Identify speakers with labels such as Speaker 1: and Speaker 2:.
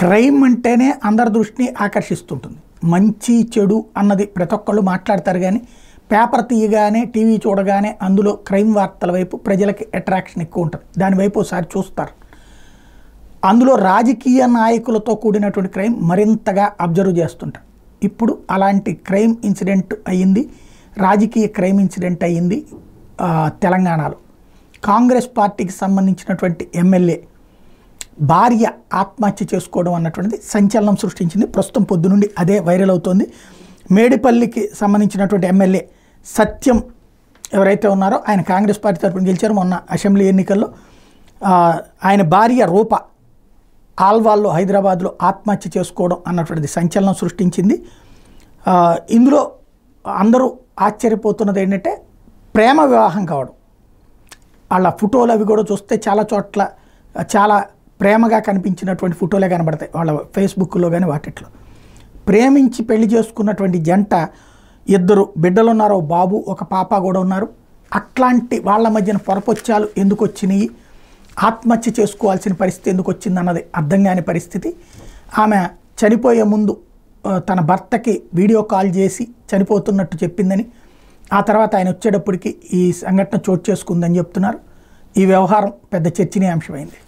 Speaker 1: Crime అంటేనే అందరి దృష్టిని ఆకర్షిస్తుంటుంది. మంచి చెడు అన్నది ప్రతి ఒక్కళ్ళు మాట్లాడతారు, కానీ పేపర్ తీయగానే టీవీ చూడగానే అందులో క్రైమ్ వార్తల వైపు ప్రజలకి అట్రాక్షన్ ఎక్కువ ఉంటుంది. దానివైపు ఒకసారి చూస్తారు. అందులో రాజకీయ నాయకులతో కూడినటువంటి క్రైమ్ మరింతగా అబ్జర్వ్ చేస్తుంటారు. ఇప్పుడు అలాంటి క్రైమ్ ఇన్సిడెంట్ అయ్యింది, రాజకీయ క్రైమ్ ఇన్సిడెంట్ అయ్యింది తెలంగాణలో. కాంగ్రెస్ పార్టీకి సంబంధించినటువంటి ఎమ్మెల్యే భార్య ఆత్మహత్య చేసుకోవడం అన్నటువంటిది సంచలనం సృష్టించింది. ప్రస్తుతం పొద్దునుండి అదే వైరల్ అవుతోంది. మేడిపల్లికి సంబంధించినటువంటి ఎమ్మెల్యే సత్యం ఎవరైతే ఉన్నారో ఆయన కాంగ్రెస్ పార్టీ తరఫున గెలిచారు మొన్న అసెంబ్లీ ఎన్నికల్లో. ఆయన భార్య రూప ఆల్వాల్లో హైదరాబాద్లో ఆత్మహత్య చేసుకోవడం అన్నటువంటిది సంచలనం సృష్టించింది. ఇందులో అందరూ ఆశ్చర్యపోతున్నది ఏంటంటే ప్రేమ వివాహం కావడం. వాళ్ళ ఫోటోలు అవి కూడా చూస్తే చాలా చోట్ల చాలా ప్రేమగా కనిపించినటువంటి ఫోటోలే కనబడతాయి వాళ్ళ ఫేస్బుక్లో కానీ వాటిట్లో. ప్రేమించి పెళ్లి చేసుకున్నటువంటి జంట, 2 బిడ్డలు ఉన్నారు, బాబు ఒక పాప కూడా ఉన్నారు. అట్లాంటి వాళ్ళ మధ్యన పొరపొచ్చాలు ఎందుకు వచ్చినాయి, ఆత్మహత్య చేసుకోవాల్సిన పరిస్థితి ఎందుకు వచ్చింది అన్నది అర్థం కాని పరిస్థితి. ఆమె చనిపోయే ముందు తన భర్తకి వీడియో కాల్ చేసి చనిపోతున్నట్టు చెప్పిందని, ఆ తర్వాత ఆయన వచ్చేటప్పటికి ఈ సంఘటన చోటు చేసుకుందని చెప్తున్నారు. ఈ వ్యవహారం పెద్ద చర్చనీయాంశమైంది.